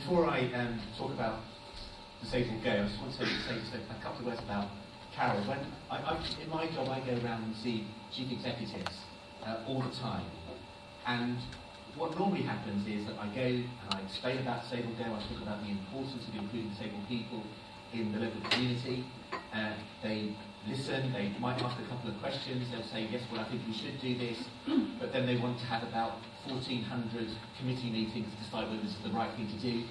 before I talk about DisabledGo, I just want to say just a couple of words about Carol. When in my job, I go around and see chief executives all the time, and what normally happens is that I go and I explain about DisabledGo, I talk about the importance of including disabled people in the local community. They listen, they might ask a couple of questions, they'll say, yes, well, I think we should do this, but then they want to have about 1,400 committee meetings to decide whether this is the right thing to do.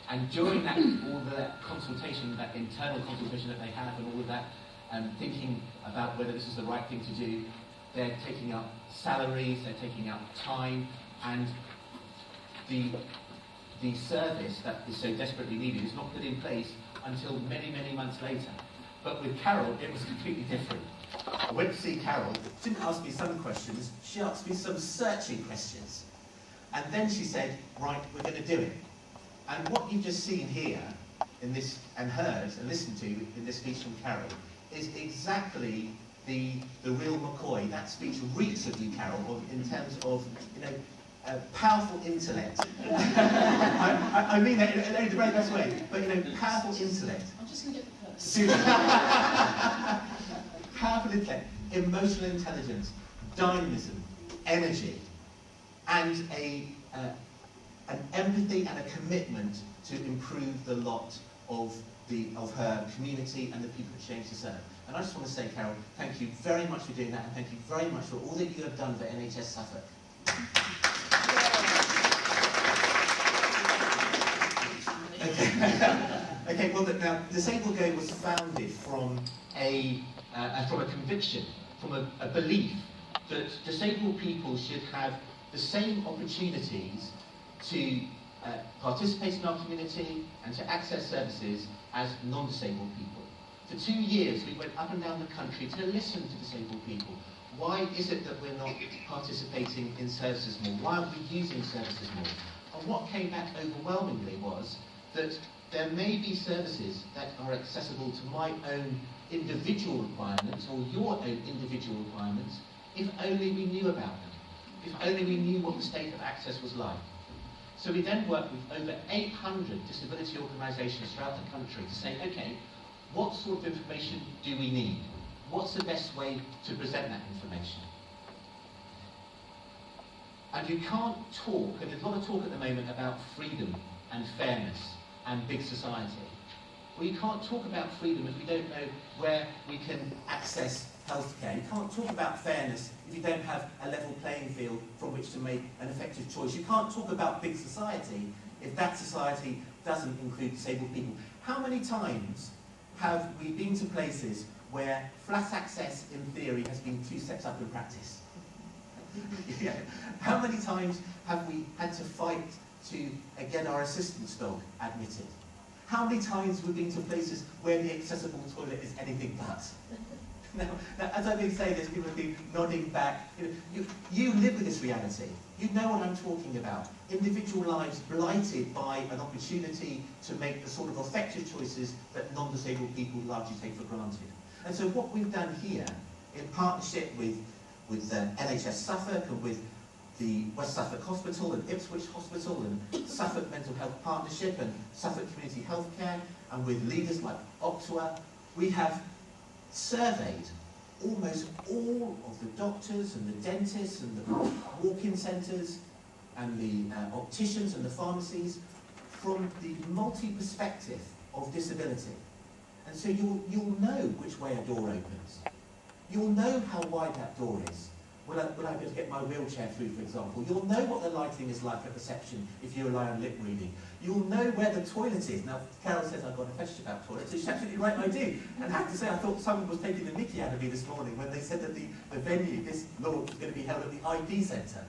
And during that, all the consultation, that internal consultation that they have and all of that, thinking about whether this is the right thing to do, they're taking up salaries, they're taking up time, and the service that is so desperately needed is not put in place until many, many months later. But with Carol, it was completely different. I went to see Carol, she didn't ask me some questions, she asked me some searching questions. And then she said, right, we're going to do it. And what you've just seen here, in this, and heard and listened to in this speech from Carol, is exactly the real McCoy. That speech reeks of you, Carol, in terms of, you know, powerful intellect. I mean that in the very best way, but you know, powerful intellect. I'm just going to get the purse. Powerful intellect, emotional intelligence, dynamism, energy, and an empathy and a commitment to improve the lot of her community and the people that she aims to serve. And I just want to say, Carol, thank you very much for doing that, and thank you very much for all that you have done for NHS Suffolk. Okay, well, now, DisabledGo was founded from a conviction, from a belief that disabled people should have the same opportunities to participate in our community and to access services as non-disabled people. For 2 years, we went up and down the country to listen to disabled people. Why is it that we're not participating in services more? Why aren't we using services more? And what came back overwhelmingly was that there may be services that are accessible to my own individual requirements or your own individual requirements if only we knew about them, if only we knew what the state of access was like. So we then worked with over 800 disability organisations throughout the country to say, okay, what sort of information do we need? What's the best way to present that information? And you can't talk, and there's a lot of talk at the moment about freedom and fairness and big society. Well, you can't talk about freedom if we don't know where we can access healthcare. You can't talk about fairness if you don't have a level playing field from which to make an effective choice. You can't talk about big society if that society doesn't include disabled people. How many times have we been to places where flat access in theory has been 2 steps up in practice? Yeah. How many times have we had to fight to get our assistance dog admitted? How many times have we been to places where the accessible toilet is anything but? Now, as I've been saying this, people have been nodding back. You live with this reality. You know what I'm talking about. Individual lives blighted by an opportunity to make the sort of effective choices that non-disabled people largely take for granted. And so what we've done here, in partnership with NHS Suffolk and with the West Suffolk Hospital and Ipswich Hospital and Suffolk Mental Health Partnership and Suffolk Community Healthcare, and with leaders like Optua, we have surveyed almost all of the doctors and the dentists and the walk-in centres and the opticians and the pharmacies from the multi-perspective of disability. And so you'll know which way a door opens. You'll know how wide that door is. Will I be able to get my wheelchair through, for example? You'll know what the lighting is like at reception if you rely on lip reading. You'll know where the toilet is. Now, Carol says I've got a fetish about toilets. She's absolutely right, I do. And I have to say, I thought someone was taking the mickey out of me this morning when they said that the venue, this launch, was going to be held at the ID Centre.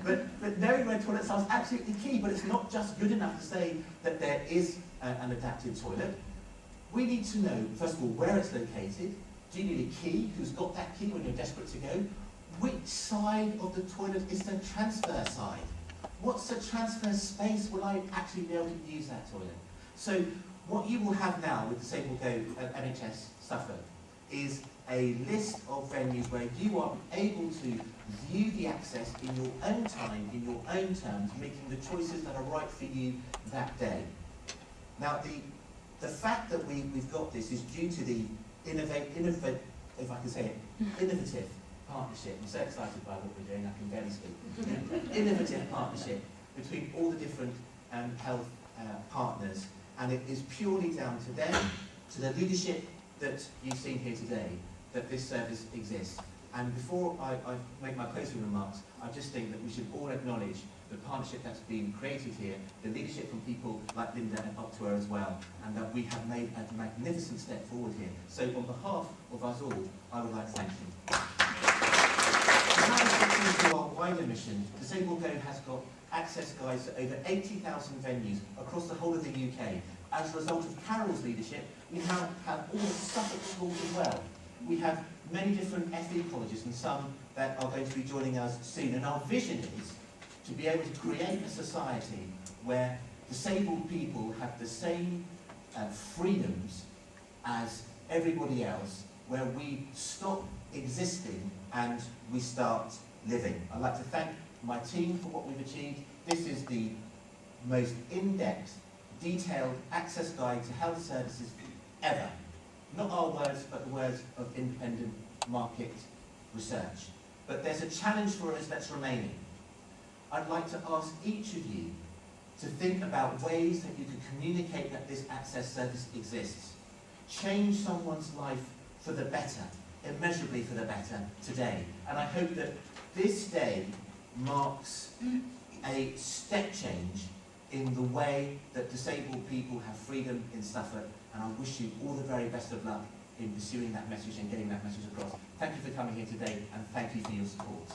But knowing where toilets are is absolutely key, but it's not just good enough to say that there is an adapted toilet. We need to know, first of all, where it's located. Do you need a key? Who's got that key when you're desperate to go? Which side of the toilet is the transfer side? What's the transfer space? Will I actually be able to use that toilet? So what you will have now with DisabledGo at NHS Suffolk is a list of venues where you are able to view the access in your own time, in your own terms, making the choices that are right for you that day. Now, the fact that we've got this is due to the innovative partnership. I'm so excited by what we're doing, I can barely speak. Innovative partnership between all the different health partners, and it is purely down to them, to the leadership that you've seen here today, that this service exists. And before I make my closing remarks, I just think that we should all acknowledge the partnership that's been created here, the leadership from people like Linda and up to her as well, and that we have made a magnificent step forward here. So on behalf of us all, I would like to thank you. Now, to our wider mission, DisabledGo has got access guides to over 80,000 venues across the whole of the UK. As a result of Carol's leadership, we now have all the Suffolk schools as well. We have many different FE colleges and some that are going to be joining us soon. And our vision is to be able to create a society where disabled people have the same freedoms as everybody else, where we stop existing and we start living. I'd like to thank my team for what we've achieved. This is the most in-depth, detailed access guide to health services ever. Not our words, but the words of independent market research. But there's a challenge for us that's remaining. I'd like to ask each of you to think about ways that you can communicate that this access service exists. Change someone's life for the better, immeasurably for the better today. And I hope that this day marks a step change in the way that disabled people have freedom in Suffolk, and I wish you all the very best of luck in pursuing that message and getting that message across. Thank you for coming here today, and thank you for your support.